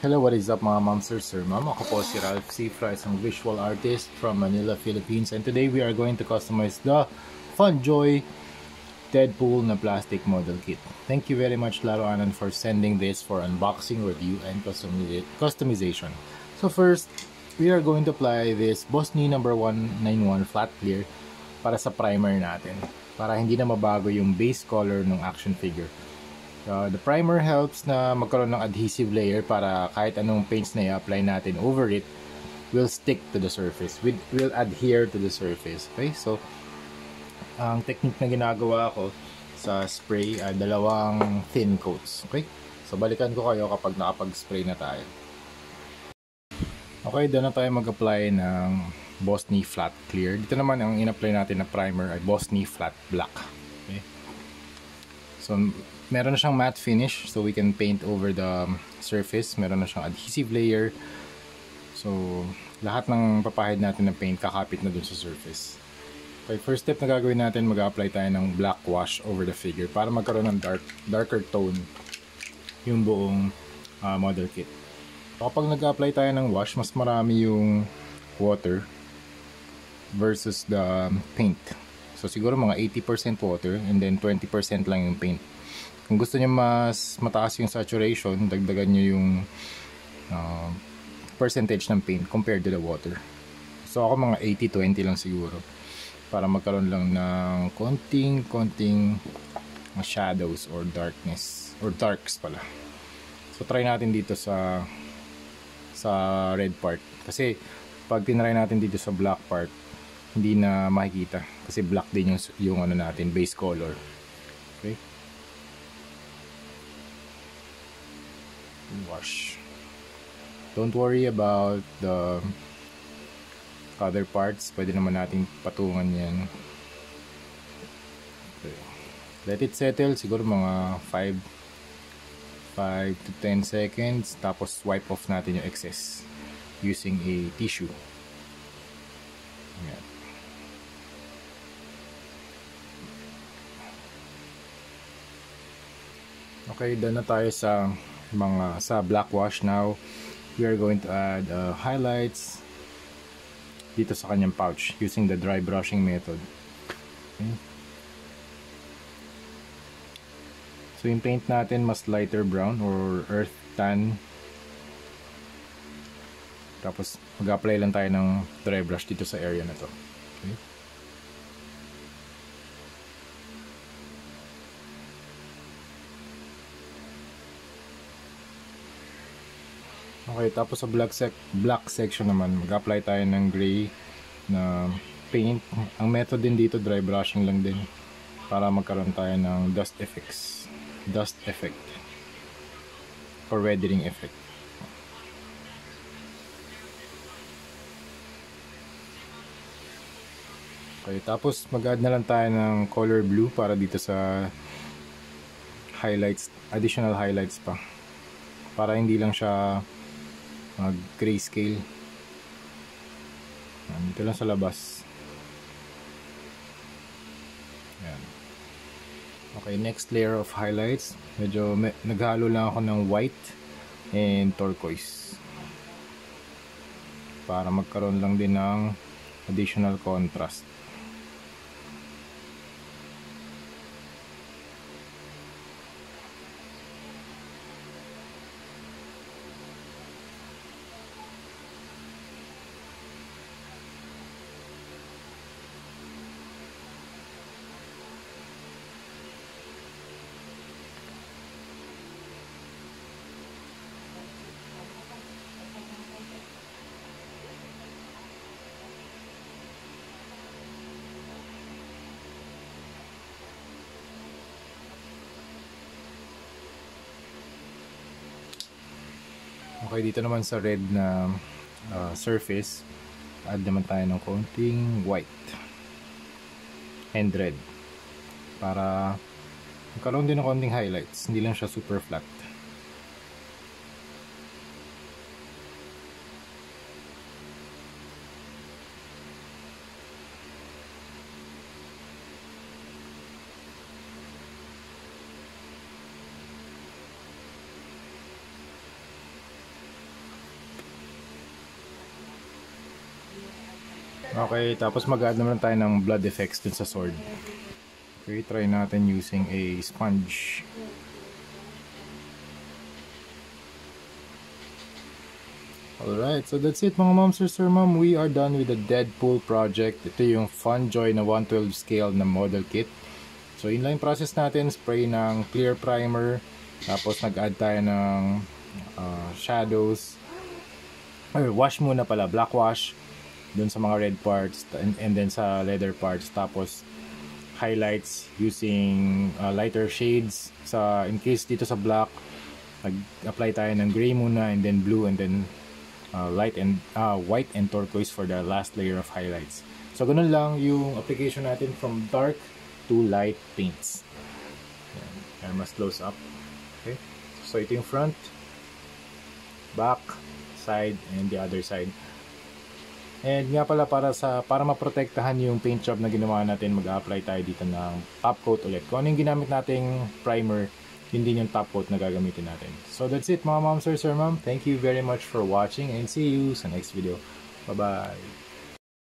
Hello, what is up mga mamsters, sir ma'am? Ako po si Ralph C. Fry, isang visual artist from Manila, Philippines. And today we are going to customize the FunJoy Deadpool na plastic model kit. Thank you very much Laro Anan for sending this for unboxing, review, and customization. So first, we are going to apply this Bosni number 191 flat clear para sa primer natin. Para hindi na mabago yung base color ng action figure. The primer helps na magkaroon ng adhesive layer para kahit anong paints na i-apply natin over it will stick to the surface, will adhere to the surface. Okay, so ang technique na ginagawa ko sa spray ay dalawang thin coats. Okay, so balikan ko kayo kapag nakapag-spray na tayo. Okay, doon na tayo mag-apply ng Bosni Flat Clear. Dito naman ang in-apply natin na primer ay Bosni Flat Black. Okay, so meron na siyang matte finish, so we can paint over the surface. Meron na siyang adhesive layer, so lahat ng papahid natin na paint kakapit na dun sa surface. Okay, first step na gagawin natin, mag-apply tayo ng black wash over the figure para magkaroon ng darker tone yung buong model kit. Kapag nag-apply tayo ng wash, mas marami yung water versus the paint. So siguro mga 80% water and then 20% lang yung paint. Kung gusto niyo mas mataas yung saturation, dagdagan niyo yung percentage ng paint compared to the water. So ako mga 80-20 lang siguro para magkaroon lang ng konting shadows or darkness or darks pala. So try natin dito sa red part, kasi pag tinry natin dito sa black part hindi na makikita kasi black din yung ano natin, base color. Okay, wash. Don't worry about the other parts, pwede naman nating patungan yan. Okay. Let it settle, siguro mga 5 to 10 seconds, tapos wipe off natin yung excess using a tissue. Ayan. Okay, done na tayo sa black wash. Now we are going to add highlights dito sa kanyang pouch using the dry brushing method. Okay. So yung paint natin mas lighter brown or earth tan, tapos mag-apply lang tayo ng dry brush dito sa area na to. Okay. Okay, tapos sa black section naman, mag-apply tayo ng gray na paint. Ang method din dito, dry brushing lang din para magkaroon tayo ng dust effect or weathering effect. Okay, tapos mag-add na lang tayo ng color blue para dito sa highlights, additional highlights pa, para hindi lang siya grayscale. Dito lang sa labas. Ayan. Okay, next layer of highlights. Medyo naghalo lang ako ng white and turquoise para magkaroon lang din ng additional contrast. Okay, dito naman sa red na surface, add naman tayo ng konting white and red para magkaroon din ng konting highlights, hindi lang siya super flat. Okay, tapos mag-add naman tayo ng blood effects dun sa sword. Okay, try natin using a sponge. Alright, so that's it mga ma'am, sir, ma'am. We are done with the Deadpool project. Ito yung FunJoy na 112 scale na model kit. So yun lang yung process natin. Spray ng clear primer. Tapos nag-add tayo ng shadows. Wash muna pala, black wash. Dun sa mga red parts and then sa leather parts. Tapos highlights using lighter shades. In case dito sa black, nag-apply tayo ng gray muna and then blue and then white and turquoise for the last layer of highlights. So ganun lang yung application natin from dark to light paints. Yan, mas close up. Okay. So ito yung front, back, side, and the other side. And nga pala para maprotektahan yung paint job na ginawa natin, mag-apply tayo dito ng top coat ulit. Kung ano yung ginamit nating primer, yun din yung top coat na gagamitin natin. So that's it mga ma'am, sir, ma'am. Thank you very much for watching and see you sa next video. Bye-bye!